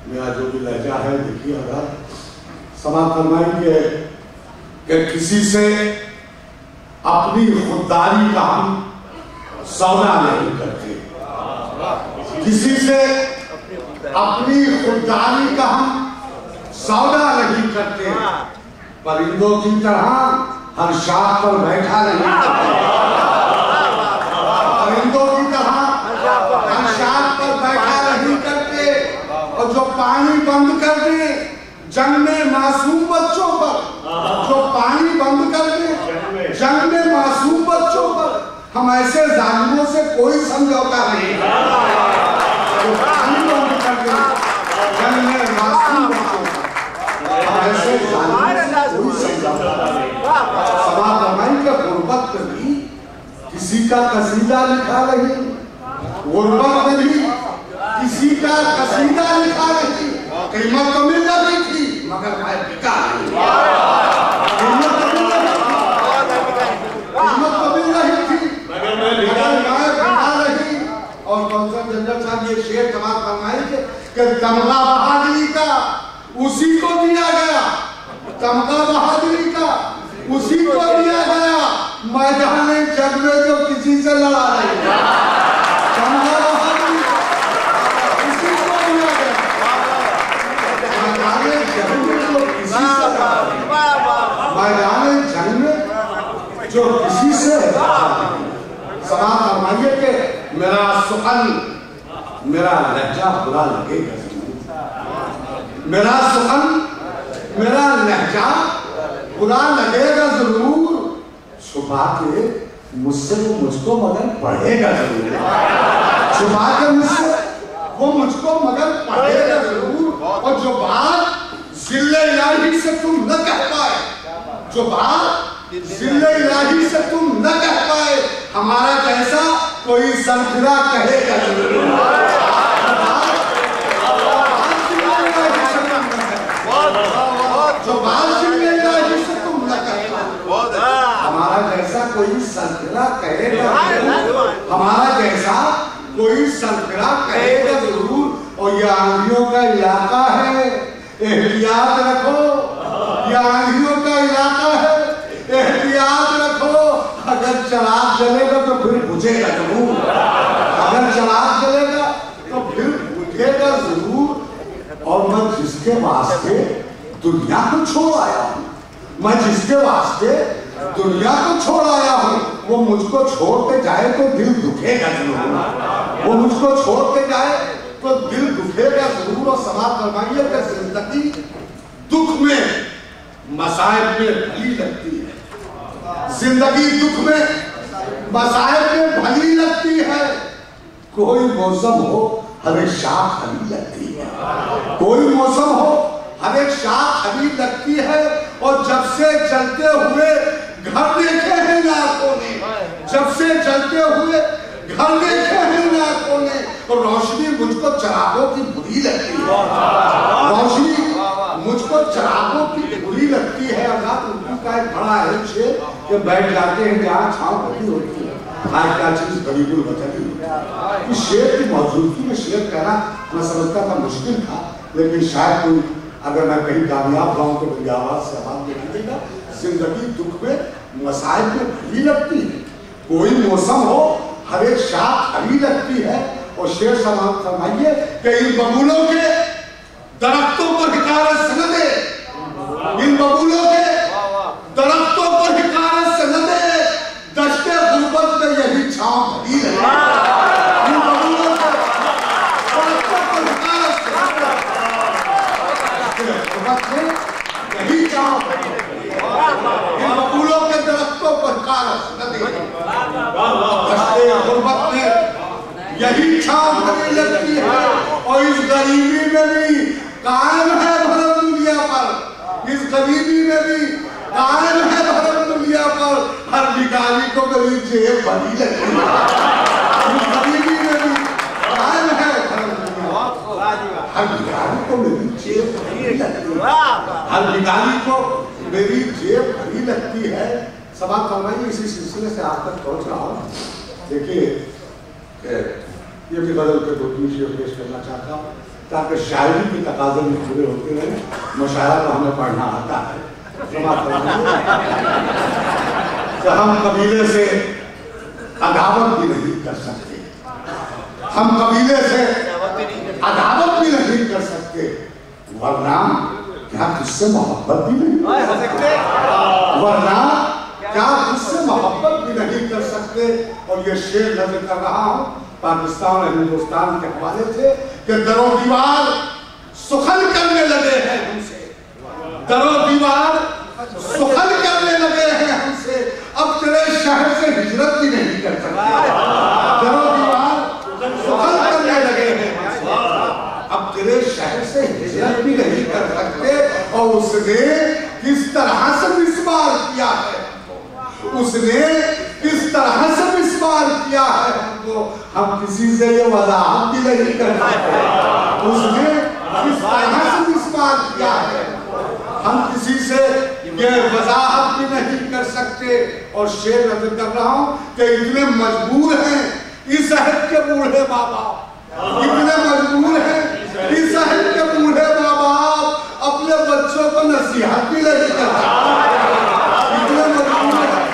मेरा जो भी लहजा है देखिए, अगर समाप्त फरमाएंगे कि किसी से अपनी खुददारी का हम सौदा नहीं करते, किसी से अपनी खुददारी का हम सौदा नहीं करते, परिंदों की तरह हर शाख पर बैठा नहीं करते, परिंदों की तरह हर शाख पर बैठा नहीं करते, और जो पानी बंद कर दे जंग में मासूम बच्चों पर, जो पानी बंद कर दे जंग में मासूम बच्चों पर, हम ऐसे जालिमों से कोई समझौता नहीं करते, जो पानी बंद कर दे जंग में मासूम बच्चों पर, हम ऐसे जालिमों से कोई समझौता नहीं। समाज रमाई का गुर्बत भी किसी का कसीदा लिखा नहीं, गुर्बत में भी किसी का कसीदा लिखा नहीं, कीमत तो मिल रही थी मगर मैं बिका नहीं, कीमत तो मिल रही थी मगर मैं बिका नहीं। और कौशल जनरल साहब ये शेर समाप्त फरमाएंगे कि तमगा बहादुरी का उसी को दिया गया, तमगा बहादुरी का उसी को दिया गया, मैदान जंग में जो किसी से लड़ा नहीं, तमगा बहादुरी उसी को दिया गया, मैदान जंग में जो किसी से लड़ा नहीं, मैदान जंग में जो किसी से समाप्त फरमाइए कि मेरा सुखन मेरा लहजा बुरा लगेगा, मेरा सुखन मेरा लहजा बुरा लगेगा जरूर, छुपा के मुझसे वो मुझको मगर पढ़ेगा जरूर, छुपा के मुझसे वो मुझको मगर पढ़ेगा जरूर। और जो बात जिल्ले इलाही से तुम न कह पाए, जो बात जिल्ले इलाही से तुम न कह पाए, हमारा जैसा कोई सरफिरा कहेगा जरूर, जो बात जिल्ले इलाही से तुम न कह पाए, हमारा जैसा कोई सरफिरा कहेगा जरूर, हमारा जैसा कोई सरफिरा कहेगा जरूर। और ये आंधियों का इलाका है, एहतियात रखो, ये आंधियों का इलाका है, एहतियात रखो, अगर चराग जलेगा तो फिर बुझेगा जरूर, अगर चराग जलेगा तो फिर बुझेगा जरूर। और मैं जिसके वास्ते दुनिया को छोड़ आया हूँ, मैं जिसके वास्ते दुनिया को छोड़ आया हूँ, वो मुझको छोड़ के जाए तो दिल दुखेगा जरूर, वो मुझको छोड़ के जाए तो दिल दुखेगा जरूर। और समाप्त फरमाइए कि जिंदगी दुख में मसाइब में भली लगती है, जिंदगी दुख में मसाइब में भली लगती है, कोई मौसम हो हर एक शाख हरी लगती है, कोई मौसम हो हर एक शाख हरी लगती है। और जब से चलते हुए घर देखे हैं नाकों ने, जब से चलते हुए घर देखे हैं नाकों ने, और रोशनी मुझको चरागों की बुरी लगती है, रोशनी मुझको चरागों की बुरी लगती है। अर्थात उर्दू का एक बड़ा अहम शेर कि बैठ जाते हैं जहाँ छांव बड़ी होती है, आज क्या चीज गरीबुल वतनी होती है। इस शेर की मौजूदगी में शेर कहना मैं समझता था मुश्किल था, लेकिन शायद कोई अगर मैं कहीं कामयाब रहूं तो मेरी आवाज से आवाज दे दीजिएगा। जिंदगी दुख में मसाइब में भली लगती है, कोई मौसम हो हर एक शाख हरी लगती है। और शेर समाप्त फरमाइए कि इन बबूलों के दरख्तों पर हिकारत से न दे, इन बबूलों के दरख्तों पर हिकारत से न दे, दश्ते गुर्बत में यही छांव भरी है, इन बबूलों के दरख्तों पर हिकारत से न दे, यही छांव भरी है, इन बबूलों के दरख्तों पर हिकारत से न दे, दश्ते गुर्बत में यही छांव भरी लगती है। और इस गरीबी में भी कायम है भरम दुनिया पर, इस गरीबी में भी कायम है भरम दुनिया पर, हर भिखारी को मेरी जेब भरी लगती है, इस गरीबी में भी कायम है भरम दुनिया, हर भिखारी को मेरी जेब भरी लगती है, हर भिखारी को मेरी जेब भरी लगती है। समाप्त फरमाइए, इसी सिलसिले से आप तक पहुंच रहा हूँ। देखिए ये भी बदल के दो तीन शेर पेश करना चाहता हूँ। ताकि शायरी के तकाजे में पूरे होते रहे। मुशायरा तो हमें पढ़ना आता है। तो हम कबीले से अदावत भी नहीं कर सकते, हम कबीले से अदावत भी नहीं कर सकते, वरना क्या तुझसे मोहब्बत भी नहीं कर सकते, वरना क्या तुझसे मोहब्बत भी नहीं कर सकते। और ये शेर नजर कर रहा हूँ पाकिस्तान और हिंदुस्तान के हवाले से कि दरो दीवार सुखल करने लगे हैं हमसे, दरो दीवार सुखल करने लगे हैं हमसे, अब तेरे शहर से हिजरत भी नहीं कर सकते। दरो दीवार सुखल करने लगे हैं हमसे, अब तेरे शहर से हिजरत भी नहीं कर सकते। और उसने किस तरह से मिसबार किया है, उसने किस तरह से मिसबार किया है हमको, हम किसी से ये वजाहत भी नहीं कर सकते। उसने किस तरह से मिसबार किया है, हम किसी से ये वजाहत भी नहीं कर सकते। और शेर नजर कर रहा हूं कि इतने मजबूर हैं इस शहर के बूढ़े माँ बाप, इतने मजबूर हैं इस शहर के बूढ़े माँ बाप अपने बच्चों को नसीहत भी नहीं करते, इतने मजबूर हैं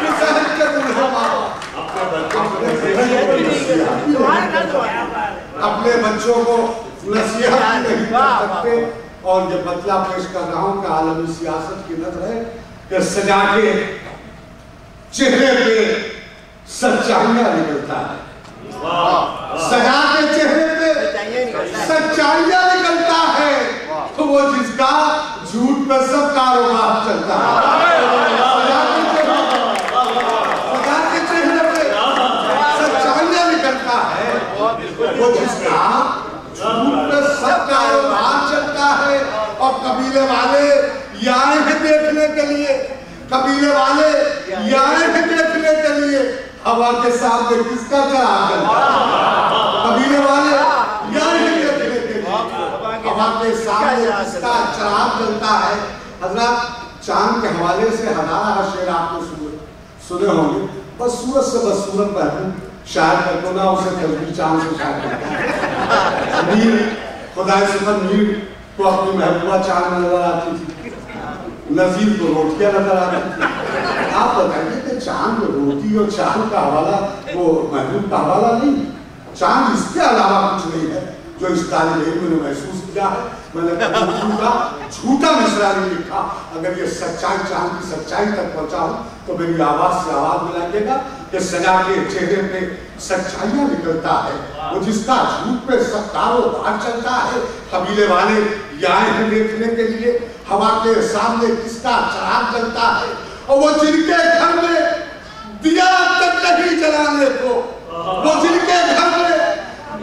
इस शहर के बूढ़े माँ बाप अपने बच्चों को नसीहत भी नहीं कर सकते। और जब बतला पेश कर रहा हूं कि आलमी सियासत की नजर है कि सजा के चेहरे पे सच्चाइयां निकलता है, सजा के चेहरे पे सच्चाइयां निकलता है, तो वो जिसका झूठ पे सब कारोबार चलता है। सजा के चेहरे पे सच्चाइयां निकलता है, वो जिसका झूठ पे सब कारोबार चलता है। और कबीले वाले आए हैं देखने के लिए, कबीले वाले आए हैं देखने के लिए हवा के सामने किसका चराग जलता है, कबीले वाले आए हैं देखने के लिए हवा के सामने किसका चराग जलता है। हजरत चांद के हवाले से हजारा शेर आपने सुने होंगे, बस सूरत से बस सूरत पर शायद करको ना उसे तस्वीर चांद से शायद मीर खुदा सिफर मीर को अपनी महबूबा चांद में नजर आती थी, नजीर को रोटियां नजर आती थी। आप बताइए कि चांद रोटी और चांद का हवाला वो महबूब का हवाला नहीं, चांद इसके अलावा कुछ नहीं है जो इस तालिब इल्म ने महसूस किया है। मैंने झूठा मिसरा नहीं लिखा, अगर ये सच्चाई चांद की सच्चाई तक पहुंचाऊं तो मेरी आवाज से आवाज मिलाइएगा कि सजा के चेहरे पे सच्चाइयां निकलता है, वो जिसका झूठ पे सब कारोबार चलता है। कबीले वाले आए हैं देखने के लिए हवा के सामने किसका चराग जलता है, और वो जिनके घर में दिया तक नहीं जलाने को, वो जिनके घर में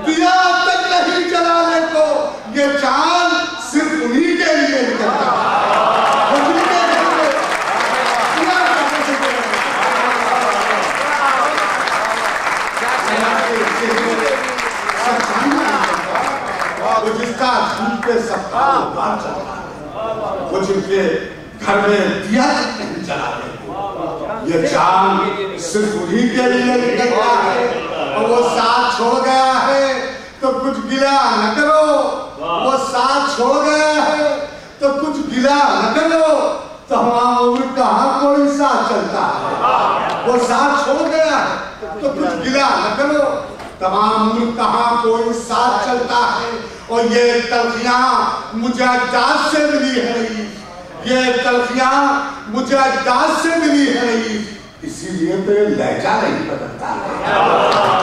दिया तक नहीं जलाने को, ये चांद सिर्फ उन्हीं के लिए निकलता है। वो जिनके घर में दिया तक नहीं वो जिसका झूठ पे सब कारोबार चलता है, वो जिनके घर में दिया तक नहीं जलाने को, ये चांद सिर्फ उन्हीं के लिए निकलता है। और वो साथ छोड़ गया है तो कुछ गिला न करो, वो साथ छोड़ गया है तो कुछ गिला न करो, तो हमारा उम्र कहाँ कोई साथ चलता है। वो साथ छोड़ गया है तो कुछ गिला न करो, तमाम उम्र कहाँ कोई साथ चलता है। और ये तलखियां मुझे अजदाद से मिली है रईस, ये तलखियां मुझे अजदाद से मिली है रईस, इसीलिए तो लहजा नहीं बदलता है।